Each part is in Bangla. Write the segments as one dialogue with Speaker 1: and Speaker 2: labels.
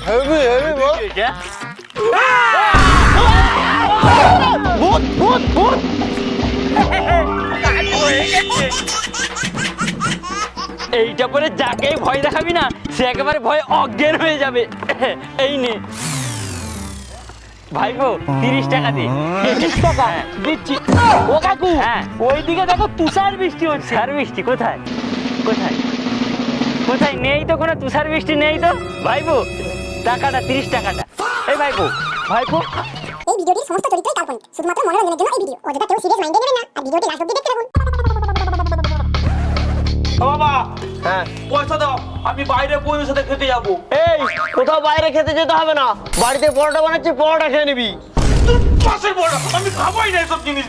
Speaker 1: হেভি হেভি বল।
Speaker 2: ভূত ভূত ভূত। এইটা পরে যাকেই ভয় দেখাবি না সে একেবারে ভয় অজ্ঞান হয়ে যাবে। এই নে ভাইপো 30 টাকা দে।
Speaker 3: 30 টাকা দিচ্ছি। ও কাকু ওইদিকে দেখো তুষার বৃষ্টি হচ্ছে।
Speaker 2: তুষার বৃষ্টি কোথায় কোথায় কোথায়? নেই তো কোনো তুষার বৃষ্টি নেই তো। ভাইপো টাকাটা 30 টাকাটা। এই ভাইপো ভাইপো
Speaker 4: এই ভিডিওটির সমস্ত চরিত্রই কাল্পনিক, শুধুমাত্র মনোরঞ্জনের জন্য এই ভিডিও। অযথা কেউ সিরিয়াস মাইন্ডে নেবেন না আর ভিডিওটি লাস্ট অবধি দেখতে থাকুন।
Speaker 3: ও বাবা
Speaker 1: হ্যাঁ
Speaker 3: পয়সা দাও, আমি বাইরে বন্ধুর সাথে খেতে যাবো।
Speaker 1: এই কোথাও বাইরে খেতে যেতে হবে না, বাড়িতে পরোটা বানাচ্ছি, পরোটা খেয়ে নিবি।
Speaker 3: তুই পাশের বড়, আমি খাবোই না এসব জিনিস।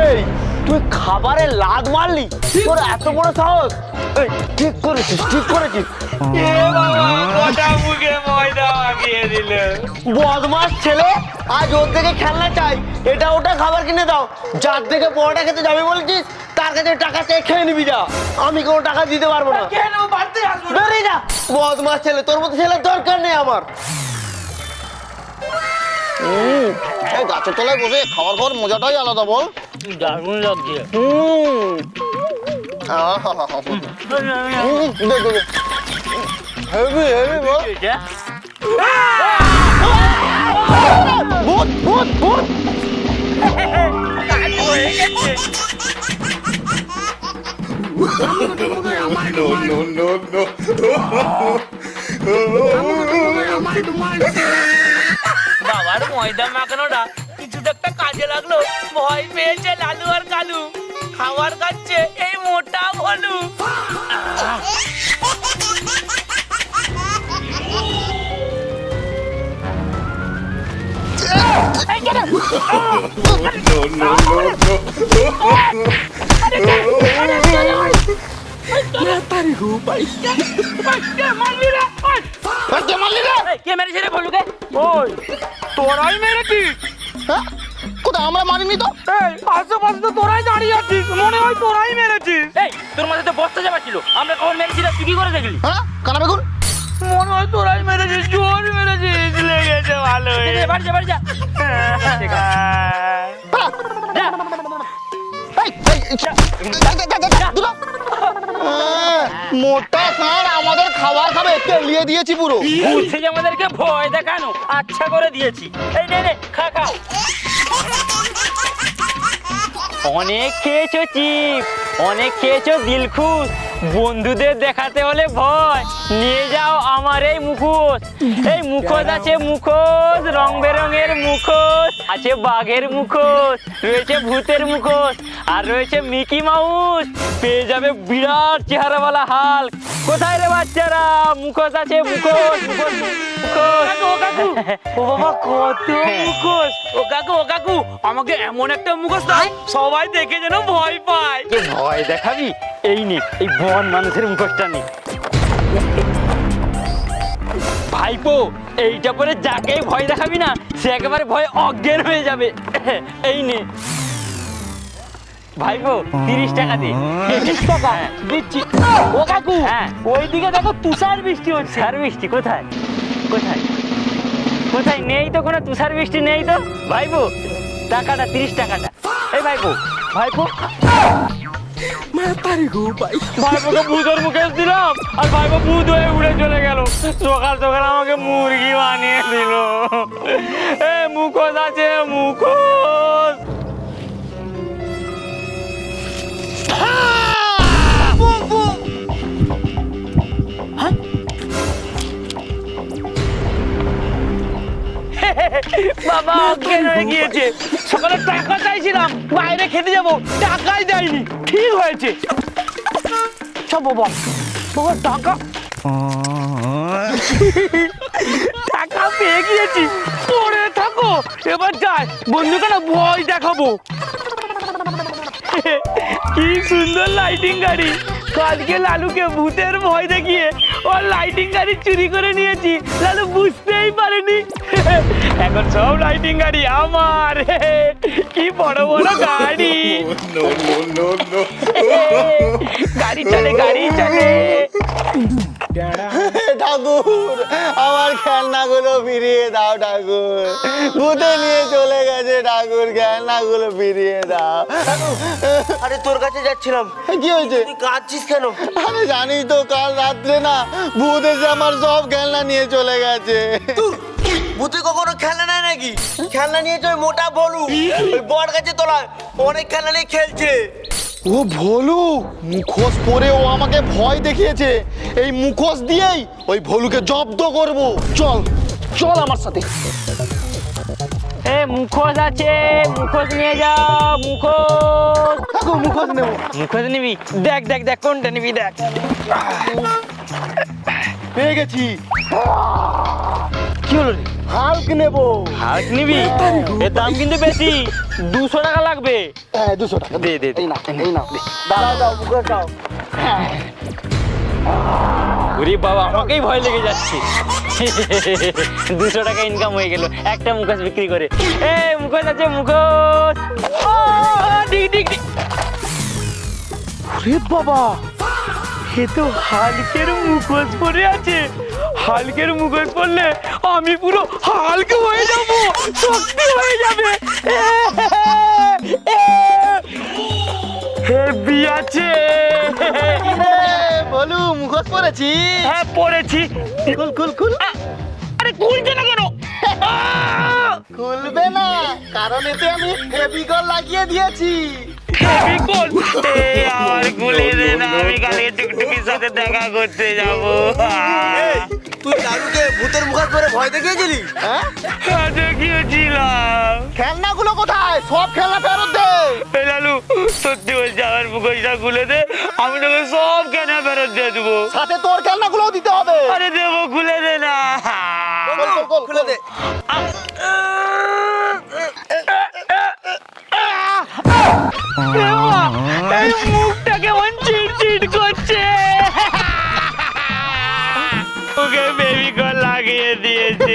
Speaker 1: এই তুই খাবারে লাদ মারলি, তোর এত বড় সাহস? এই ঠিক করেছিস ঠিক করেছিস।
Speaker 3: এ বাবা গোটা মুখে ময়দা মাখিয়ে দিল।
Speaker 1: বদমাস ছেলে, আজ ওর থেকে খেলনা চাই, এটা ওটা খাবার কিনে দাও। যার থেকে পরোটা খেতে যাবি বলছিস তার কাছে টাকা চেয়ে খেয়ে নিবি যা, আমি কোনো টাকা দিতে পারবো না।
Speaker 3: কেন বাড়তে আসবো না?
Speaker 1: বেরিয়ে যা বদমাস ছেলে, তোর মতো ছেলের দরকার নেই আমার। এই গাছের তলায় বসে খাবার খাওয়ার মজাটাই আলাদা বল।
Speaker 2: দারুণ লাগছে।
Speaker 1: হেভি হেভি বল। ভূত ভূত ভূত।
Speaker 3: বাবার ময়দা মাখানোটা কিছু তো একটা কাজে লাগলো। ভয় পেয়েছে লালু আর কালু, খাবার খাচ্ছে এই মোটা ভলু। কে মেরেছে রে ভলুকে?
Speaker 1: ওই
Speaker 3: তোরাই মেরেছিস?
Speaker 1: হ্যাঁ কোথায়, আমরা মারিনি তো।
Speaker 3: এই আশেপাশে তো তোরাই দাঁড়িয়ে আছিস, মনে হয় তোরাই মেরেছিস। এই তোর মাঝে তো বস্তা যাবা ছিল, আমরা কখন মেরেছিলাম তুই কি করে দেখলি?
Speaker 1: হ্যাঁ কানা বেগুন,
Speaker 3: মনে হয় তোরাই মেরেছিস, জোর মেরেছিস। লেগেছে ভালো। বাড়ি যা বাড়ি যা।
Speaker 1: মোটা ষাঁড় আমাদের খাবার খাবে, কেলিয়ে দিয়েছি পুরো।
Speaker 3: বুঝছে যে আমাদেরকে ভয় দেখানো, আচ্ছা করে দিয়েছি। এই নে নে খা খা।
Speaker 2: অনেক খেয়েছো চিপ, অনেক খেয়েছো দিলখুশ। বন্ধুদের দেখাতে হলে ভয়, নিয়ে যাও আমার এই মুখোশ। এই মুখোশ আছে মুখোশ, রং বেরঙের মুখোশ আছে, বাঘের মুখোশ রয়েছে, ভূতের মুখোশ আর রয়েছে মিকি মাউস। পেয়ে যাবে বিরাট চেহারাওয়ালা হাল্ক। কোথায় রে বাচ্চারা, মুখোশ আছে মুখোশ মুখোশ মুখোশ।
Speaker 3: ও কাকু, ও বাবা কত মুখোশ। ও কাকু আমাকে এমন একটা মুখোশ দাও সবাই দেখে যেন ভয় পায়।
Speaker 2: এ ভয় দেখাবি? এই নে এই বন মানুষের মুখোশটা নে। ভাইপো এইটা পরে যাকেই ভয় দেখাবি না সে একেবারে ভয় অজ্ঞান হয়ে যাবে। এই নে ভাইপো 30 টাকা দে।
Speaker 3: 30 টাকা দিচ্ছি। ও কাকু ওইদিকে দেখো তুষার বৃষ্টি হচ্ছে।
Speaker 2: তুষার বৃষ্টি কোথায় কোথায় কোথায়? নেই তো কোনো তুষার বৃষ্টি নেই তো। ভাইপো টাকাটা 30 টাকাটা। এই ভাইপো ভাইপো
Speaker 3: ভাইপোকে ভূতের মুখে দিলাম আর ভাইপো ভূত হয়ে উড়ে চলে গেল। সকাল সকাল আমাকে মুরগি বানিয়ে দিল। এ মুখোশ আছে মুখোশ। বাবা অজ্ঞান হয়ে গিয়েছে। সকালে টাকা চাইছিলাম বাইরে খেতে যাবো, টাকাই দেয়নি। ঠিক হয়েছে সব বাবা বাবা টাকা টাকা পেয়ে গিয়েছি। পড়ে থাকো এবার যাই, বন্ধুকে না ভয় দেখাবো। কি সুন্দর লাইটিং গাড়ি। কালকে লালুকে ভূতের ভয় দেখিয়ে ওর লাইটিং গাড়ি চুরি করে নিয়েছি, লালু বুঝতেই পারেনি। এখন সব লাইটিং গাড়ি আমার। কি বড় বড় গাড়ি। গাড়ি চলে গাড়ি চলে।
Speaker 1: ঠাকুর, আমার খেলনাগুলো ফিরিয়ে দাও ঠাকুর, ভূতে নিয়ে চলে গেছে ঠাকুর, খেলনাগুলো ফিরিয়ে দাও।
Speaker 5: আরে তোর কাছে যাচ্ছিলাম,
Speaker 1: কি হয়েছে?
Speaker 5: তুই কাঁদছিস কেন?
Speaker 1: আরে জানিস তো কাল রাত্রে না ভূত এসে আমার সব খেলনা নিয়ে চলে গেছে।
Speaker 5: ভূতে কখনো খেলনা নেয় নাকি? খেলনা নিয়েছে ওই মোটা বলু, ওই বট গাছে তোলায় অনেক খেলনা নিয়ে খেলছে।
Speaker 1: ও ভোলু মুখোশ পরে ও আমাকে ভয় দেখিয়েছে, এই মুখোশ দিয়েই ওই ভোলুকে জব্দ করব। চল চল আমার সাথে।
Speaker 2: এ মুখোশ আছে, মুখোশ নিয়ে যাও। মুখোশ,
Speaker 1: মুখোশ নেব।
Speaker 2: মুখোশ নিবি? দেখ দেখ দেখ কোনটা নিবি দেখ।
Speaker 1: পেয়ে গেছি।
Speaker 2: কি হলো রে?
Speaker 1: হাল্ক নেব।
Speaker 2: হাল্ক নিবি? এর দাম কিন্তু বেশি, 200 টাকা লাগবে।
Speaker 1: হ্যাঁ 200 টাকা
Speaker 2: দে দে দে।
Speaker 1: এই না এই না দাও দাও মুখোশ দাও।
Speaker 2: ওরে বাবা, আমাকেই ভয় লেগে যাচ্ছে। 200 টাকা ইনকাম হয়ে গেল একটা মুখোশ বিক্রি করে। এ মুখোশ আছে, মুখোশ। ও ডিগ ডিগ ডিগ।
Speaker 3: ওরে বাবা, এ তো হালকের মুখোশ পরে আছে। হালকের মুখোশ পরলে আমি পুরো হালক হয়ে যাব, শক্তি হয়ে যাবে। হেভি আছে।
Speaker 1: বলু মুখোশ পরেছি।
Speaker 3: হ্যাঁ পড়েছি।
Speaker 1: কুল কুল কুল।
Speaker 3: আরে খুলছে না কেন?
Speaker 1: খুলবে না কারণ এতে আমি ফেভিকল লাগিয়ে দিয়েছি।
Speaker 3: হেভি কোন? আর খুলে দে না, আমি কালকে টুকটুকির সাথে দেখা করতে যাব।
Speaker 5: তুই লালুকে ভূতের মুখোশ পরে ভয় দেখিয়েছিলি?
Speaker 1: হ্যাঁ
Speaker 3: দেখিয়েছিলাম।
Speaker 1: খেলনাগুলো কোথায়? সব খেলনা ফেরত দে।
Speaker 3: এই লালু, সত্যি বলছি আমার মুখোশটা খুলে দে, আমি তোকে সব কেনা ফেরত দিয়ে দেবো।
Speaker 1: সাথে তোর খেলনাগুলোও দিতে হবে।
Speaker 3: আরে দেবো, খুলে দে না।
Speaker 5: খুলে দে।
Speaker 3: এই মুখটা কেমন চিটচিট করছে। ওকে বেবিকল লাগিয়ে দিয়েছে।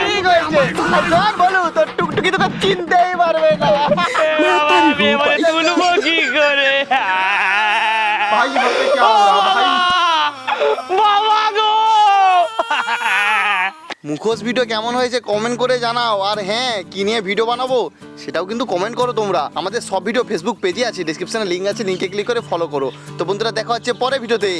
Speaker 1: ঠিক হয়েছে। আর শোন বলু, তোর টুকটুকি তোকে চিনতেই পারবে না।
Speaker 3: আমি এবারে তুলবো কি করে?
Speaker 1: ভাই ভাবে কি আমরা ভাই।
Speaker 3: বাবা গো!
Speaker 1: মুখোশ ভিডিও কেমন হয়েছে কমেন্ট করে জানাও। আর হ্যাঁ, কি নিয়ে ভিডিও বানাবো সেটাও কিন্তু কমেন্ট করো তোমরা। আমাদের সব ভিডিও ফেসবুক পেজে আছে, ডেসক্রিপশনে লিঙ্ক আছে, লিঙ্কে ক্লিক করে ফলো করো। তো বন্ধুরা দেখা হচ্ছে পরে ভিডিওতে।